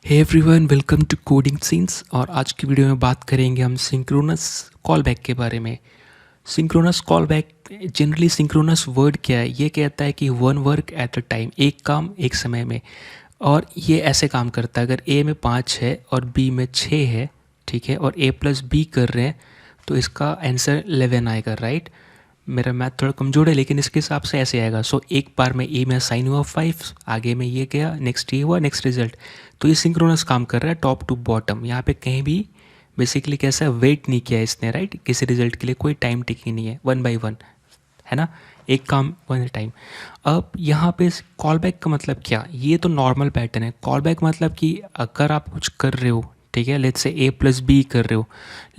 Hey everyone, welcome to coding scenes. और आज की वीडियो में बात करेंगे हम सिंक्रोनस कॉल बैक के बारे में। Synchronous call back, generally synchronous word क्या है? ये कहता है कि one work at a time, एक काम एक समय में। और ये ऐसे काम करता है, अगर ए में 5 है और बी में 6 है, ठीक है, और ए प्लस बी कर रहे हैं तो इसका आंसर 11 आएगा, राइट। मेरा मैथ थोड़ा कमज़ोर है लेकिन इसके हिसाब से ऐसे आएगा। सो एक बार में ए में असाइन हुआ 5, आगे में ये गया, नेक्स्ट ये हुआ, नेक्स्ट रिजल्ट। तो ये सिंक्रोनस काम कर रहा है टॉप टू बॉटम। यहाँ पे कहीं भी बेसिकली कैसा है, वेट नहीं किया इसने, राइट। किसी रिजल्ट के लिए कोई टाइम टिकिंग नहीं है, वन बाई वन, है ना, एक काम वन टाइम। अब यहाँ पे कॉल बैक का मतलब क्या? ये तो नॉर्मल पैटर्न है। कॉल बैक मतलब कि अगर आप कुछ कर रहे हो, ठीक है, let's say A plus B कर रहे हो,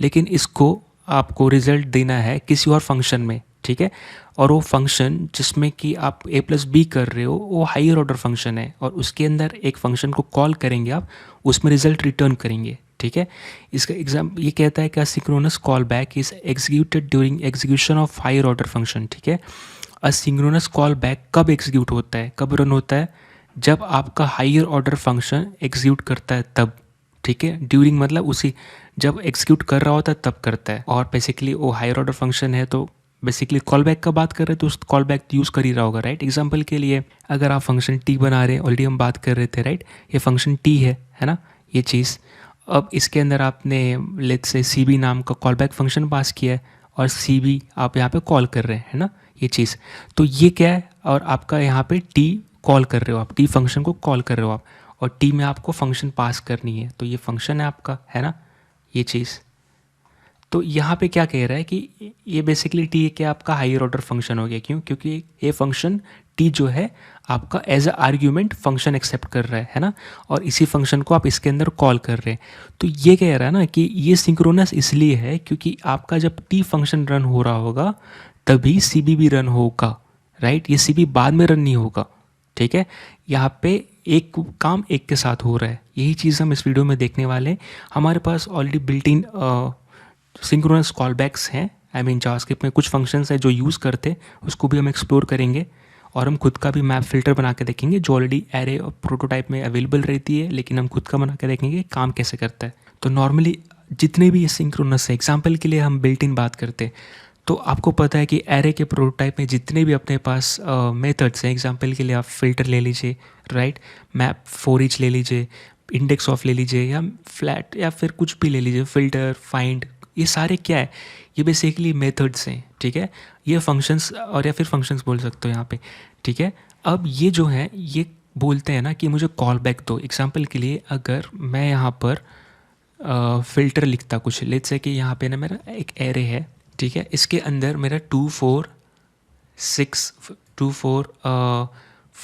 लेकिन इसको आपको रिजल्ट देना है किसी और फंक्शन में, ठीक है, और वो फंक्शन जिसमें कि आप ए प्लस बी कर रहे हो वो हायर ऑर्डर फंक्शन है, और उसके अंदर एक फंक्शन को कॉल करेंगे आप, उसमें रिजल्ट रिटर्न करेंगे, ठीक है। इसका एग्जाम ये कहता है कि synchronous callback is executed during execution of higher order function, ठीक है। सिंक्रोनस कॉल बैक कब एग्जीक्यूट होता है, कब रन होता है? जब आपका हायर ऑर्डर फंक्शन एग्जीक्यूट करता है तब, ठीक है। ड्यूरिंग मतलब उसी, जब एग्जीक्यूट कर रहा होता है तब करता है। और बेसिकली वो हायर ऑर्डर फंक्शन है, तो बेसिकली कॉल बैक का बात कर रहे हैं तो उस कॉल बैक यूज़ कर ही रहा होगा, राइट। एग्जांपल के लिए अगर आप फंक्शन टी बना रहे हैं, ऑलरेडी हम बात कर रहे थे, राइट, ये फंक्शन टी है ना, ये चीज़। अब इसके अंदर आपने लेट्स से सी बी नाम का कॉल बैक फंक्शन पास किया है, और सी बी आप यहाँ पे कॉल कर रहे हैं, है ना, ये चीज़। तो ये क्या है, और आपका यहाँ पे टी कॉल कर रहे हो आप, टी फंक्शन को कॉल कर रहे हो आप, और टी में आपको फंक्शन पास करनी है, तो ये फंक्शन है आपका, है ना, ये चीज़। तो यहाँ पे क्या कह रहा है कि ये बेसिकली टी क्या आपका हायर ऑर्डर फंक्शन हो गया। क्यों? क्योंकि ये फंक्शन टी जो है आपका as a argument function accept कर रहा है ना, और इसी फंक्शन को आप इसके अंदर कॉल कर रहे हैं। तो ये कह रहा है ना कि ये सिंक्रोनस इसलिए है क्योंकि आपका जब टी फंक्शन रन हो रहा होगा तभी सी बी भी रन होगा, राइट। ये सी बी बाद में रन नहीं होगा, ठीक है। यहाँ पे एक काम एक के साथ हो रहा है, यही चीज़ हम इस वीडियो में देखने वाले हैं। हमारे पास already built in synchronous call backs हैं, आई मीन जावास्क्रिप्ट में कुछ फंक्शंस हैं जो यूज़ करते हैं, उसको भी हम एक्सप्लोर करेंगे। और हम खुद का भी मैप फिल्टर बना के देखेंगे जो ऑलरेडी एरे और प्रोटोटाइप में अवेलेबल रहती है, लेकिन हम खुद का बना के देखेंगे काम कैसे करता है। तो नॉर्मली जितने भी ये सिंक्रोनस है, एग्जाम्पल के लिए हम बिल्ट इन बात करते हैं, तो आपको पता है कि एरे के प्रोटोटाइप में जितने भी अपने पास मेथड्स हैं, एग्जाम्पल के लिए आप फिल्टर ले लीजिए, राइट, मैप फॉर ईच ले लीजिए, इंडेक्स ऑफ ले लीजिए, या फ्लैट, या फिर कुछ भी ले लीजिए, फिल्टर, फाइंड, ये सारे क्या है, ये बेसिकली मेथड्स हैं, ठीक है। ये फंक्शंस, और या फिर फंक्शंस बोल सकते हो यहाँ पे, ठीक है। अब ये जो है ये बोलते हैं ना कि मुझे कॉल बैक दो। एग्जाम्पल के लिए अगर मैं यहाँ पर फ़िल्टर लिखता कुछ, लेट्स से कि यहाँ पे ना मेरा एक एरे है, ठीक है, इसके अंदर मेरा 2 4 6 2 4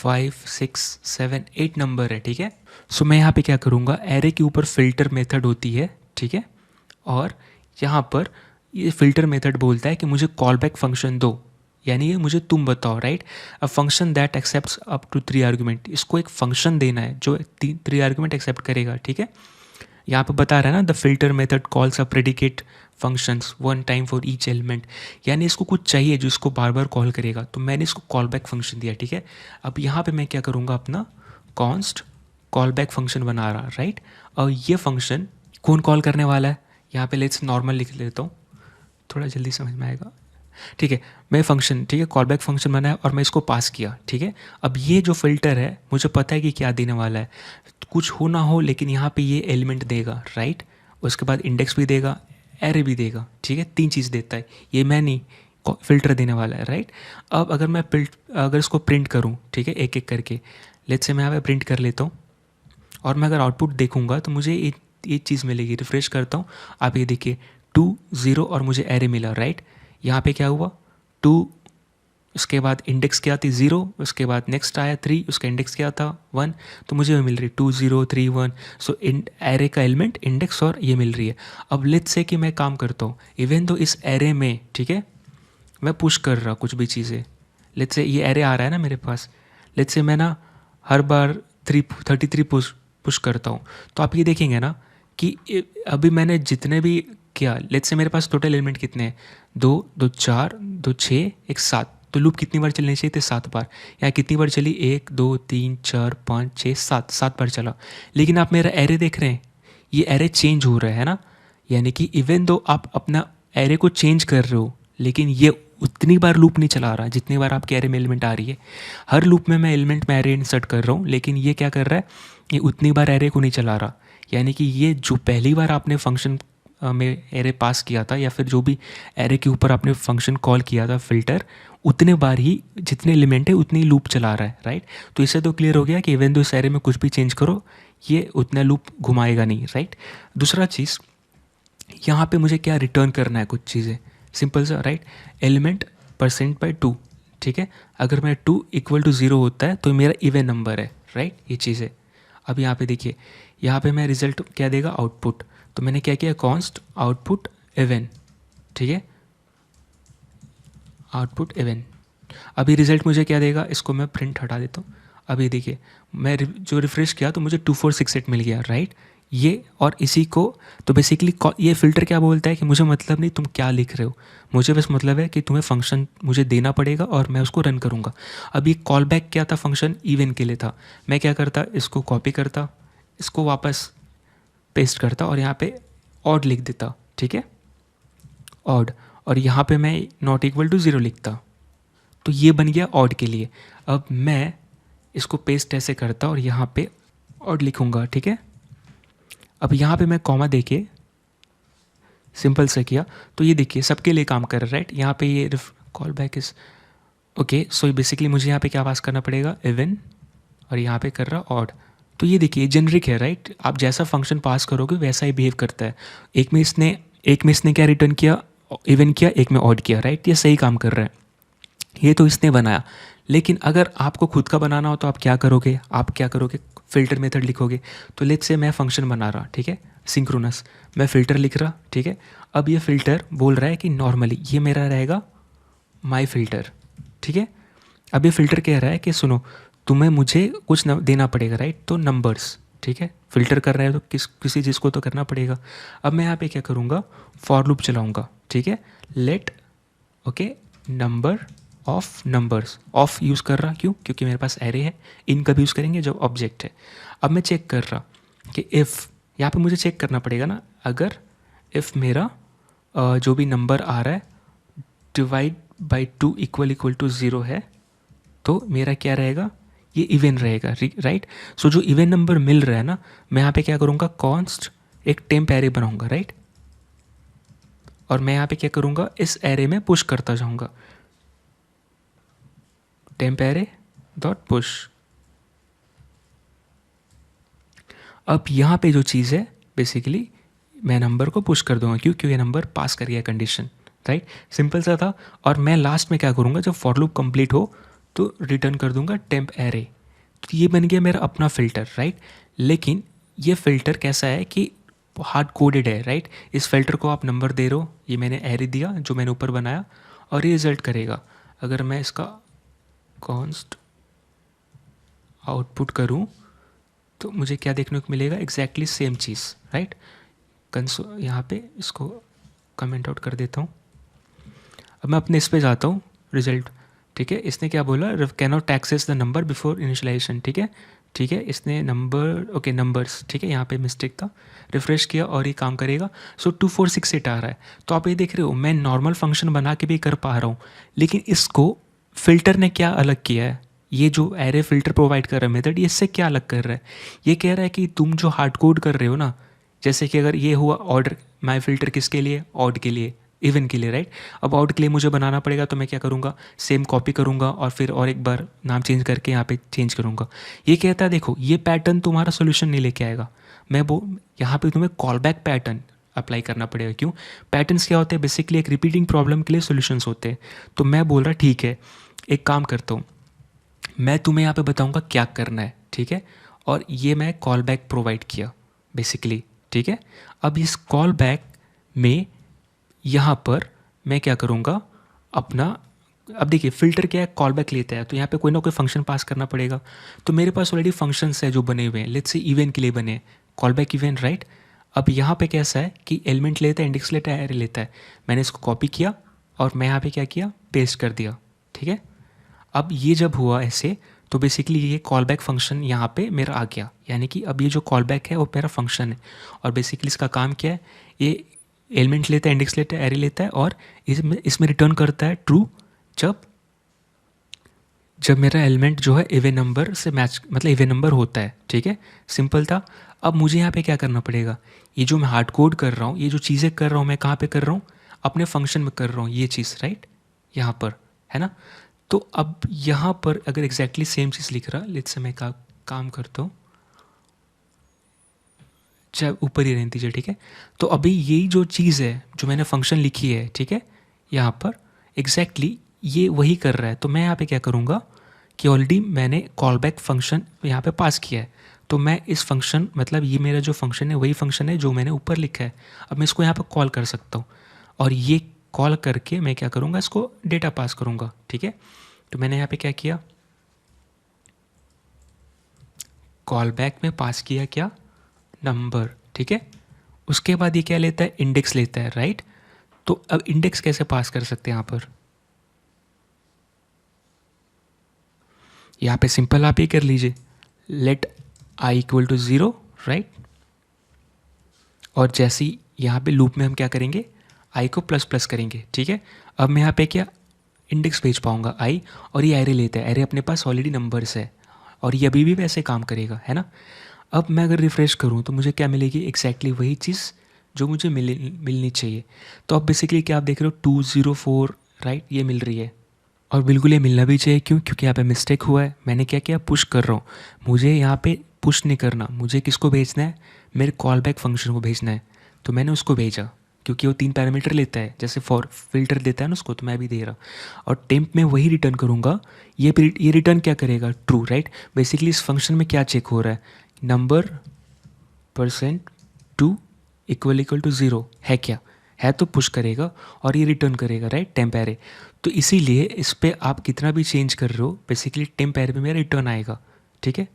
5 6 7 8 नंबर है, ठीक है। सो मैं यहाँ पे क्या करूँगा, एरे के ऊपर फ़िल्टर मेथड होती है, ठीक है, और यहाँ पर ये फ़िल्टर मेथड बोलता है कि मुझे कॉल बैक फंक्शन दो, यानी ये मुझे तुम बताओ, right. A function that accepts up to 3 argument. इसको एक फंक्शन देना है जो 3 आर्गूमेंट एक्सेप्ट करेगा, ठीक है। यहाँ पे बता रहा है ना, the filter method calls a predicate functions one time for each element, यानी इसको कुछ चाहिए जो इसको बार बार कॉल करेगा, तो मैंने इसको कॉल बैक फंक्शन दिया, ठीक है। अब यहाँ पे मैं क्या करूँगा, अपना कॉन्स्ट कॉल बैक फंक्शन बना रहा, राइट। और ये फंक्शन कौन कॉल करने वाला है, यहाँ पे लेट्स नॉर्मल लिख लेता हूँ, थोड़ा जल्दी समझ में आएगा, ठीक है। मैं फंक्शन, ठीक है, कॉल बैक फंक्शन बनाया और मैं इसको पास किया, ठीक है। अब ये जो फिल्टर है मुझे पता है कि क्या देने वाला है, कुछ हो ना हो लेकिन यहाँ पे ये एलिमेंट देगा, राइट। उसके बाद इंडेक्स भी देगा, एरे भी देगा, ठीक है, 3 चीज़ देता है। ये मैं नहीं, फ़िल्टर देने वाला है, राइट। अब अगर मैं अगर इसको प्रिंट करूँ, ठीक है, एक एक करके, लेट्स से मैं यहाँ पे प्रिंट कर लेता हूँ, और मैं अगर आउटपुट देखूंगा तो मुझे एक चीज़ मिलेगी। रिफ्रेश करता हूँ, आप ये देखिए 2 0 और मुझे एरे मिला, राइट। यहाँ पे क्या हुआ, 2, उसके बाद इंडेक्स क्या थी 0, उसके बाद नेक्स्ट आया 3, उसका इंडेक्स क्या था 1, तो मुझे मिल रही 2 0 3 1। सो एरे का एलिमेंट, इंडेक्स और ये मिल रही है। अब लेट्स से कि मैं काम करता हूँ, इवन तो इस एरे में, ठीक है, मैं पुश कर रहा कुछ भी चीज़ें, लेट्स से ये एरे आ रहा है ना मेरे पास, लेट्स से मैं ना हर बार 33 पुश करता हूँ, तो आप ये देखेंगे ना कि अभी मैंने जितने भी किया, लेट्स से मेरे पास टोटल एलिमेंट कितने हैं, 2 2 4 2 6 1 7, तो लूप कितनी बार चलनी चाहिए थे? 7 बार। यहाँ कितनी बार चली? 1 2 3 4 5 6 7, 7 बार चला। लेकिन आप मेरा एरे देख रहे हैं, ये एरे चेंज हो रहा है ना, यानी कि इवन दो आप अपना एरे को चेंज कर रहे हो, लेकिन ये उतनी बार लूप नहीं चला रहा जितनी बार आपके एरे में एलिमेंट आ रही है। हर लूप में मैं एलिमेंट में एरे इंसर्ट कर रहा हूँ, लेकिन ये क्या कर रहा है, ये उतनी बार एरे को नहीं चला रहा। यानी कि ये जो पहली बार आपने फंक्शन में एरे पास किया था, या फिर जो भी एरे के ऊपर आपने फंक्शन कॉल किया था फिल्टर, उतने बार ही जितने एलिमेंट है उतनी लूप चला रहा है, राइट। तो इससे तो क्लियर हो गया कि इवन दो इस एरे में कुछ भी चेंज करो ये उतना लूप घुमाएगा नहीं, राइट। दूसरा चीज़, यहाँ पे मुझे क्या रिटर्न करना है, कुछ चीज़ें सिंपल सा, राइट। एलिमेंट %/2, ठीक है। अगर मैं 2 = 0 होता है तो मेरा इवन नंबर है, राइट, ये चीज़ है। अब यहाँ पे देखिए, यहाँ पे मैं रिजल्ट क्या देगा, आउटपुट। तो मैंने क्या किया, कॉन्स्ट आउटपुट इवन, ठीक है, आउटपुट इवन। अभी रिजल्ट मुझे क्या देगा, इसको मैं प्रिंट हटा देता हूँ। अभी देखिए, मैं जो रिफ्रेश किया तो मुझे 2468 मिल गया, राइट। ये और इसी को, तो बेसिकली ये फ़िल्टर क्या बोलता है कि मुझे मतलब नहीं तुम क्या लिख रहे हो, मुझे बस मतलब है कि तुम्हें फंक्शन मुझे देना पड़ेगा और मैं उसको रन करूँगा। अब ये कॉल बैक क्या था, फंक्शन इवन के लिए था। मैं क्या करता, इसको कॉपी करता, इसको वापस पेस्ट करता और यहाँ पे ऑड लिख देता, ठीक है, ऑड। और यहाँ पे मैं ≠0 लिखता, तो ये बन गया ऑड के लिए। अब मैं इसको पेस्ट ऐसे करता और यहाँ पे ऑड लिखूँगा, ठीक है। अब यहाँ पे मैं कॉमा देके सिंपल से किया, तो ये देखिए सबके लिए काम कर रहा है, राइट। यहाँ पे ये call back is okay. So basically मुझे यहाँ पे क्या पास करना पड़ेगा, इवन, और यहाँ पे कर रहा ऑड। तो ये देखिए जेनरिक है, राइट। आप जैसा फंक्शन पास करोगे वैसा ही बिहेव करता है। एक में इसने क्या रिटर्न किया, इवन किया, एक में ऑड किया, राइट। ये सही काम कर रहा है, ये तो इसने बनाया। लेकिन अगर आपको खुद का बनाना हो तो आप क्या करोगे, फ़िल्टर मेथड लिखोगे। तो लेट्स से मैं फंक्शन बना रहा, ठीक है, सिंक्रोनस, मैं फ़िल्टर लिख रहा, ठीक है। अब ये फ़िल्टर बोल रहा है कि नॉर्मली ये मेरा रहेगा माई फ़िल्टर, ठीक है। अब ये फ़िल्टर कह रहा है कि सुनो, तुम्हें मुझे कुछ देना पड़ेगा, राइट। तो नंबर्स, ठीक है, फ़िल्टर कर रहा है तो किसी चीज़ को तो करना पड़ेगा। अब मैं यहाँ पे क्या करूँगा, फॉर लूप चलाऊँगा, ठीक है। Let okay number of numbers, of use कर रहा, क्यों, क्योंकि मेरे पास एरे है। इन कभी यूज़ करेंगे जब ऑब्जेक्ट है। अब मैं चेक कर रहा कि इफ़, यहाँ पे मुझे चेक करना पड़ेगा ना, अगर इफ़ मेरा जो भी नंबर आ रहा है /2 = 0 है, तो मेरा क्या रहेगा, ये इवन रहेगा, राइट। सो जो इवन नंबर मिल रहा है ना, मैं यहाँ पे क्या करूँगा, कॉन्स्ट एक टेम्प एरे बनाऊँगा, राइट। और मैं यहाँ पे क्या करूँगा, इस एरे में पुश करता जाऊँगा, टेम्प एरे डॉट पुश। अब यहाँ पे जो चीज़ है, बेसिकली मैं नंबर को पुश कर दूंगा, क्योंकि ये नंबर पास कर गया कंडीशन, राइट। सिंपल सा था। और मैं लास्ट में क्या करूँगा, जब फॉर लूप कंप्लीट हो तो रिटर्न कर दूंगा टेम्प एरे। तो ये बन गया मेरा अपना फ़िल्टर, राइट। लेकिन ये फ़िल्टर कैसा है कि हार्ड कोडेड है, राइट। इस फ़िल्टर को आप नंबर दे रहे हो, ये मैंने एरे दिया जो मैंने ऊपर बनाया, और ये रिज़ल्ट करेगा। अगर मैं इसका कॉन्स्ट आउटपुट करूं तो मुझे क्या देखने को मिलेगा, एग्जैक्टली सेम चीज़, राइट। यहाँ पे इसको कमेंट आउट कर देता हूँ। अब मैं अपने इस पे जाता हूँ, रिजल्ट, ठीक है। इसने क्या बोला, can not access the number before initialization, ठीक है, ठीक है। इसने नंबर, ओके नंबर्स, ठीक है, यहाँ पे मिस्टेक था। रिफ्रेश किया और ये काम करेगा। सो 2468 आ रहा है। तो आप ये देख रहे हो, मैं नॉर्मल फंक्शन बना के भी कर पा रहा हूँ, लेकिन इसको फ़िल्टर ने क्या अलग किया है, ये जो एरे फ़िल्टर प्रोवाइड कर रहा है मेथड, ये इससे क्या अलग कर रहा है। ये कह रहा है कि तुम जो हार्ड कोड कर रहे हो ना, जैसे कि अगर ये हुआ ऑर्डर, माई फ़िल्टर किसके लिए, ऑड के लिए, इवन के लिए, राइट। अब ऑड के लिए मुझे बनाना पड़ेगा, तो मैं क्या करूँगा, सेम कॉपी करूँगा और फिर और एक बार नाम चेंज करके यहाँ पे चेंज करूँगा। ये कहता है देखो, ये पैटर्न तुम्हारा सोल्यूशन नहीं लेके आएगा। मैं यहाँ पे तुम्हें कॉल बैक पैटर्न अप्लाई करना पड़ेगा। क्यों, पैटर्न्स क्या होते हैं, बेसिकली एक रिपीटिंग प्रॉब्लम के लिए सोल्यूशंस होते हैं। तो मैं बोल रहा ठीक है, एक काम करता हूँ, मैं तुम्हें यहाँ पे बताऊँगा क्या करना है, ठीक है। और ये मैं कॉल बैक प्रोवाइड किया बेसिकली, ठीक है। अब इस कॉल बैक में यहाँ पर मैं क्या करूँगा, अपना, अब देखिए फ़िल्टर क्या है, कॉल बैक लेता है, तो यहाँ पे कोई ना कोई फंक्शन पास करना पड़ेगा। तो मेरे पास ऑलरेडी फंक्शंस है जो बने हुए हैं, लेट्स से इवेंट के लिए बने हैं, कॉल बैक इवेंट, राइट। अब यहाँ पे कैसा है कि एलिमेंट लेता है, इंडेक्स लेता है, एरे लेता है। मैंने इसको कॉपी किया और मैं यहाँ पे क्या किया, पेस्ट कर दिया, ठीक है। ठीक है। अब ये जब हुआ ऐसे, तो बेसिकली ये कॉल बैक फंक्शन यहाँ पे मेरा आ गया, यानी कि अब ये जो कॉल बैक है वो मेरा फंक्शन है। और बेसिकली इसका काम क्या है, ये एलिमेंट लेता है, इंडेक्स लेता है, एरे लेता है और इसमें रिटर्न करता है ट्रू जब जब मेरा एलिमेंट जो है इवन नंबर से मैच, मतलब इवन नंबर होता है, ठीक है। सिंपल था। अब मुझे यहाँ पे क्या करना पड़ेगा, ये जो मैं हार्ड कोड कर रहा हूँ, ये जो चीज़ें कर रहा हूँ, मैं कहाँ पे कर रहा हूँ, अपने फंक्शन में कर रहा हूँ ये चीज़, राइट, यहाँ पर, है ना। तो अब यहाँ पर अगर एग्जैक्टली सेम चीज़ लिख रहा, लेट्स से मैं काम करता हूँ, चाहे ऊपर ही रहने दीजिए, ठीक है। तो अभी यही जो चीज़ है जो मैंने फंक्शन लिखी है, ठीक है, यहाँ पर एग्जैक्टली ये वही कर रहा है। तो मैं यहाँ पे क्या करूँगा कि ऑलरेडी मैंने कॉल बैक फंक्शन यहाँ पे पास किया है, तो मैं इस फंक्शन, मतलब ये मेरा जो फंक्शन है वही फंक्शन है जो मैंने ऊपर लिखा है। अब मैं इसको यहाँ पर कॉल कर सकता हूँ और ये कॉल करके मैं क्या करूँगा, इसको डेटा पास करूँगा, ठीक है। तो मैंने यहाँ पे क्या किया, कॉल बैक में पास किया क्या, नंबर, ठीक है। उसके बाद ये क्या लेता है, इंडेक्स लेता है, राइट। तो अब इंडेक्स कैसे पास कर सकते हैं यहाँ पर, यहाँ पे सिंपल आप ये कर लीजिए, let I equal to 0, right. और जैसे ही यहाँ पे लूप में हम क्या करेंगे, आई को प्लस प्लस करेंगे, ठीक है। अब मैं यहाँ पे क्या इंडेक्स भेज पाऊँगा आई, और ये एरे लेता है, एरे अपने पास ऑलरेडी नंबर्स है और ये अभी भी वैसे काम करेगा, है ना। अब मैं अगर रिफ़्रेश करूँ तो मुझे क्या मिलेगी, एग्जैक्टली वही चीज़ जो मुझे मिलनी चाहिए। तो अब बेसिकली क्या आप देख रहे हो, 204, राइट, ये मिल रही है। और बिल्कुल ये मिलना भी चाहिए, क्यों, क्योंकि यहाँ पे मिस्टेक हुआ है। मैंने क्या किया, पुश कर रहा हूँ, मुझे यहाँ पे पुश नहीं करना, मुझे किसको भेजना है, मेरे कॉल बैक फंक्शन को भेजना है। तो मैंने उसको भेजा, क्योंकि वो 3 पैरामीटर लेता है, जैसे फॉर फिल्टर देता है ना उसको, तो मैं भी दे रहा। और टेम्प में वही रिटर्न करूँगा, ये रिटर्न क्या करेगा, ट्रू, राइट। बेसिकली इस फंक्शन में क्या चेक हो रहा है, number percent two equal to 0 है क्या, है तो पुश करेगा और ये रिटर्न करेगा, राइट, टेम्प एरे। तो इसीलिए इस पर आप कितना भी चेंज कर रहे हो, बेसिकली टेम्प एरे में मेरा रिटर्न आएगा, ठीक है।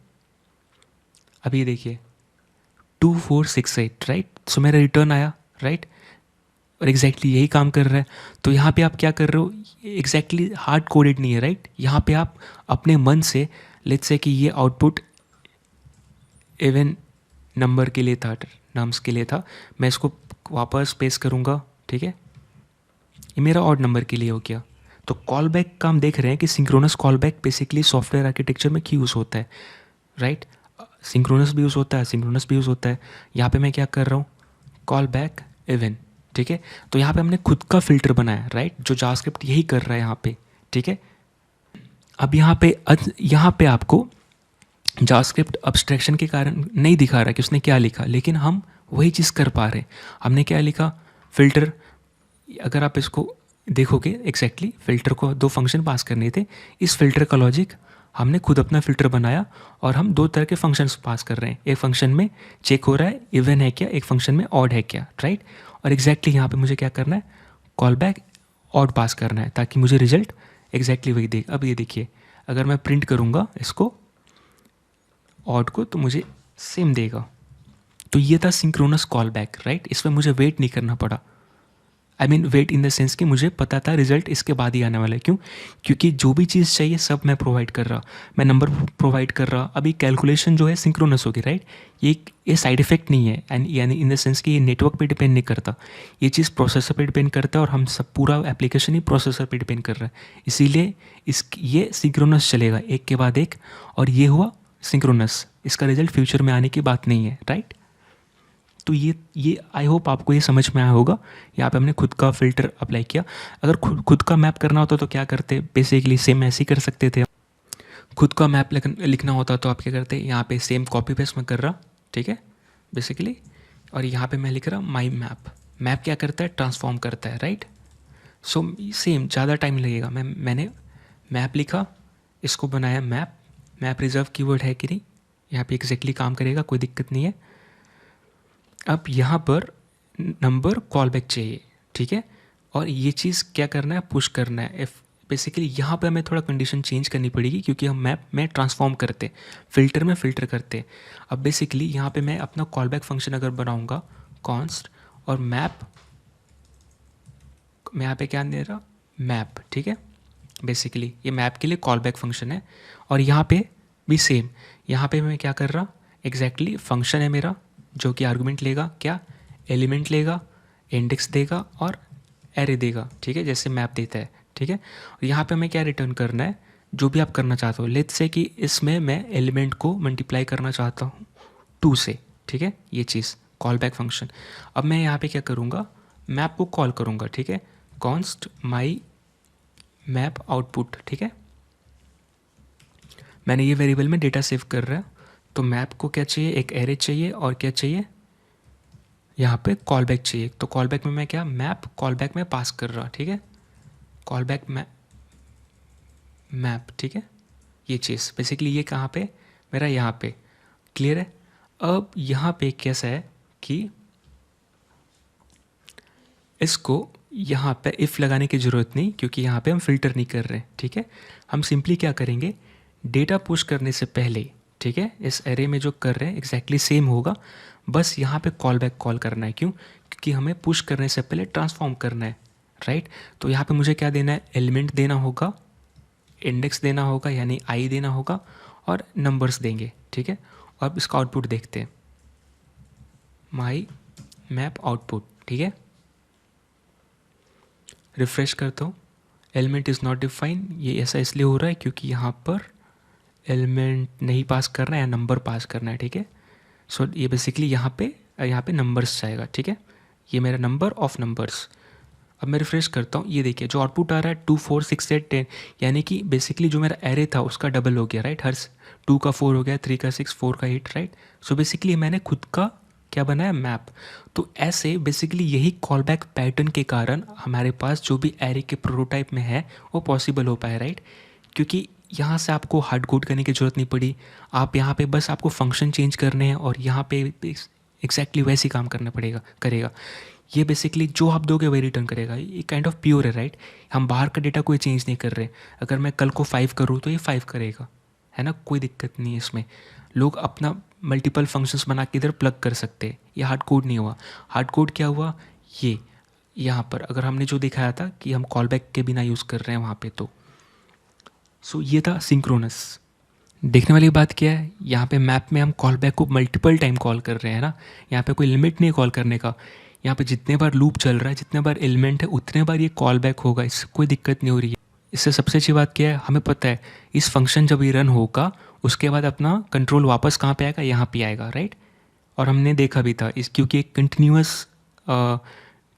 अब ये देखिए 2468, राइट, सो मेरा रिटर्न आया, राइट। और एग्जैक्टली यही काम कर रहा है। तो यहाँ पे आप क्या कर रहे हो, एग्जैक्टली हार्ड कोडेड नहीं है, राइट। यहाँ पे आप अपने मन से, लेट्स से कि ये आउटपुट इवन नंबर के लिए था, नम्स के लिए था, मैं इसको वापस पेस्ट करूँगा, ठीक है। ये मेरा ऑड नंबर के लिए हो गया। तो कॉल बैक का हम देख रहे हैं कि synchronous call back basically software architecture में क्यों यूज़ होता है, राइट। सिंक्रोनस भी यूज़ होता है, सिंक्रोनस भी यूज़ होता है। यहाँ पे मैं क्या कर रहा हूँ, कॉल बैक इवन, ठीक है। तो यहाँ पे हमने खुद का फ़िल्टर बनाया, राइट, जो जावास्क्रिप्ट यही कर रहा है यहाँ पे, ठीक है। अब यहाँ पे आपको जावास्क्रिप्ट अब्स्ट्रैक्शन के कारण नहीं दिखा रहा कि उसने क्या लिखा, लेकिन हम वही चीज़ कर पा रहे हैं। हमने क्या लिखा, फ़िल्टर, अगर आप इसको देखोगे एग्जैक्टली फ़िल्टर को 2 फंक्शन पास करने थे। इस फ़िल्टर का लॉजिक हमने खुद अपना फ़िल्टर बनाया और हम 2 तरह के फंक्शंस पास कर रहे हैं। एक फंक्शन में चेक हो रहा है इवन है क्या, एक फंक्शन में ऑड है क्या, राइट। और एग्जैक्टली यहाँ पे मुझे क्या करना है, कॉल बैक ऑड पास करना है, ताकि मुझे रिजल्ट एग्जैक्टली वही दे। अब ये देखिए, अगर मैं प्रिंट करूँगा इसको ऑड को, तो मुझे सेम देगा। तो ये था सिंक्रोनस कॉल बैक, राइट। इसमें मुझे वेट नहीं करना पड़ा, I mean wait in the sense कि मुझे पता था रिजल्ट इसके बाद ही आने वाला है। क्यों, क्योंकि जो भी चीज़ चाहिए सब मैं प्रोवाइड कर रहा, मैं नंबर प्रोवाइड कर रहा। अभी कैलकुलेशन जो है सिंक्रोनस होगी, राइट। ये साइड इफेक्ट नहीं है, एंड यानी इन द सेंस कि ये नेटवर्क पे डिपेंड नहीं करता, ये चीज़ प्रोसेसर पे डिपेंड करता है, और हम सब पूरा एप्लीकेशन ही प्रोसेसर पे डिपेंड कर रहा है। इसीलिए ये सिंक्रोनस चलेगा एक के बाद एक, और ये हुआ सिंक्रोनस। इसका रिजल्ट फ्यूचर में आने की बात नहीं है, राइट। तो ये आई होप आपको ये समझ में आया होगा। यहाँ पे हमने खुद का फ़िल्टर अप्लाई किया। अगर खुद का मैप करना होता तो क्या करते, बेसिकली सेम ऐसे ही कर सकते थे। खुद का मैप लिखना होता तो आप क्या करते, यहाँ पे सेम कॉपी पेस्ट में कर रहा, ठीक है, बेसिकली। और यहाँ पे मैं लिख रहा माई मैप। मैप क्या करता है, ट्रांसफॉर्म करता है, राइट। सो सेम, ज़्यादा टाइम लगेगा। मैंने मैप लिखा, इसको बनाया मैप रिजर्व कीवर्ड है कि नहीं, यहाँ पे एग्जैक्टली काम करेगा, कोई दिक्कत नहीं है। अब यहाँ पर नंबर कॉल बैक चाहिए, ठीक है। और ये चीज़ क्या करना है, पुश करना है। बेसिकली यहाँ पे हमें थोड़ा कंडीशन चेंज करनी पड़ेगी, क्योंकि हम मैप में ट्रांसफॉर्म करते, फ़िल्टर में फ़िल्टर करते। अब बेसिकली यहाँ पे मैं अपना कॉल बैक फंक्शन अगर बनाऊँगा कॉन्स्ट और मैप, मैं यहाँ पे क्या दे रहा, मैप, ठीक है। बेसिकली ये मैप के लिए कॉल बैक फंक्शन है। और यहाँ पे भी सेम, यहाँ पे मैं क्या कर रहा, एग्जैक्टली फंक्शन है मेरा जो कि आर्गुमेंट लेगा, क्या एलिमेंट लेगा, इंडेक्स देगा और एरे देगा, ठीक है, जैसे मैप देता है, ठीक है। और यहाँ पे हमें क्या रिटर्न करना है, जो भी आप करना चाहते हो। लेट्स से कि इसमें मैं एलिमेंट को मल्टीप्लाई करना चाहता हूँ 2 से, ठीक है, ये चीज़ कॉल बैक फंक्शन। अब मैं यहाँ पे क्या करूँगा, मैप को कॉल करूँगा, ठीक है, कॉन्स्ट माई मैप आउटपुट, ठीक है। मैंने ये वेरिएबल में डेटा सेव कर रहा है, तो मैप को क्या चाहिए, एक एरे चाहिए और क्या चाहिए, यहाँ पे कॉल बैक चाहिए। तो कॉल बैक में मैं क्या, मैप कॉल बैक में पास कर रहा, ठीक है, कॉल बैक मैप, ठीक है। ये चीज़ बेसिकली ये कहाँ पे, मेरा यहाँ पे, क्लियर है। अब यहाँ पे कैसा है कि इसको यहाँ पे इफ़ लगाने की ज़रूरत नहीं, क्योंकि यहाँ पे हम फिल्टर नहीं कर रहे, ठीक है। हम सिंपली क्या करेंगे, डेटा पुश करने से पहले, ठीक है, इस एरे में जो कर रहे हैं एग्जैक्टली सेम होगा, बस यहाँ पे कॉल बैक कॉल करना है। क्यों, क्योंकि हमें पुश करने से पहले ट्रांसफॉर्म करना है, राइट। तो यहाँ पे मुझे क्या देना है, एलिमेंट देना होगा, इंडेक्स देना होगा यानी आई देना होगा और नंबर्स देंगे, ठीक है। अब इसका आउटपुट देखते हैं, माई मैप आउटपुट, ठीक है। रिफ्रेश करता हूँ, एलिमेंट इज़ नॉट डिफाइन, ये ऐसा इसलिए हो रहा है क्योंकि यहाँ पर एलिमेंट नहीं पास करना है या नंबर पास करना है, ठीक है। सो ये बेसिकली यहाँ पे नंबर्स जाएगा, ठीक है, ये मेरा नंबर ऑफ नंबर्स। अब मैं रिफ्रेश करता हूँ, ये देखिए जो आउटपुट आ रहा है 2 4 6 8 10, यानी कि बेसिकली जो मेरा एरे था उसका डबल हो गया, राइट। हर 2 का 4 हो गया, 3 का 6, 4 का 8, राइट। सो बेसिकली मैंने खुद का क्या बनाया, मैप। तो ऐसे बेसिकली यही कॉल बैक पैटर्न के कारण हमारे पास जो भी एरे के प्रोटोटाइप में है वो पॉसिबल हो पाया, राइट। क्योंकि यहाँ से आपको हार्ड कोड करने की ज़रूरत नहीं पड़ी, आप यहाँ पे बस आपको फंक्शन चेंज करने हैं और यहाँ पे एग्जैक्टली वैसे ही काम करना करेगा। ये बेसिकली जो आप दोगे वही रिटर्न करेगा, ये काइंड ऑफ प्योर है, राइट। हम बाहर का डेटा कोई चेंज नहीं कर रहे, अगर मैं कल को 5 करूँ तो ये 5 करेगा, है ना, कोई दिक्कत नहीं है इसमें। लोग अपना मल्टीपल फंक्शंस बना के इधर प्लग कर सकते हैं, ये हार्ड कोड नहीं हुआ। हार्ड कोड क्या हुआ, ये यहाँ पर अगर हमने जो दिखाया था कि हम कॉल बैक के बिना यूज़ कर रहे हैं वहाँ पे, तो सो ये था सिंक्रोनस। देखने वाली बात क्या है, यहाँ पे मैप में हम कॉल बैक को मल्टीपल टाइम कॉल कर रहे हैं ना, यहाँ पे कोई लिमिट नहीं कॉल करने का। यहाँ पे जितने बार लूप चल रहा है, जितने बार एलिमेंट है, उतने बार ये कॉल बैक होगा, इससे कोई दिक्कत नहीं हो रही है। इससे सबसे अच्छी बात क्या है, हमें पता है इस फंक्शन जब ये रन होगा उसके बाद अपना कंट्रोल वापस कहाँ पे आएगा, यहाँ पे आएगा, राइट। और हमने देखा भी था इस, क्योंकि एक कंटिन्यूस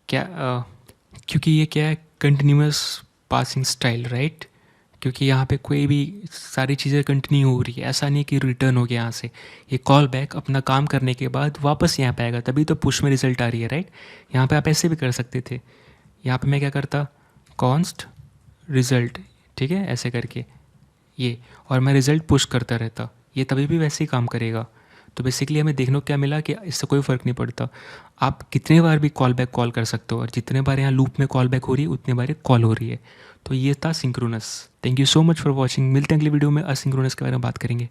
क्योंकि ये क्या है, कंटिन्यूस पासिंग स्टाइल, राइट। क्योंकि यहाँ पे कोई भी सारी चीज़ें कंटिन्यू हो रही है, ऐसा नहीं कि रिटर्न हो गया यहाँ से। ये कॉल बैक अपना काम करने के बाद वापस यहाँ पे आएगा, तभी तो पुश में रिजल्ट आ रही है, राइट। यहाँ पे आप ऐसे भी कर सकते थे, यहाँ पे मैं क्या करता, कॉन्स्ट रिज़ल्ट, ठीक है, ऐसे करके ये, और मैं रिज़ल्ट पुश करता रहता, ये तभी भी वैसे ही काम करेगा। तो बेसिकली हमें देखने को क्या मिला कि इससे कोई फ़र्क नहीं पड़ता, आप कितने बार भी कॉल बैक कॉल कर सकते हो, और जितने बार यहाँ लूप में कॉल बैक हो रही है उतने बार कॉल हो रही है। तो ये था synchronous. Thank you so much for watching, मिलते हैं अगली वीडियो में असिंक्रोनस के बारे में बात करेंगे।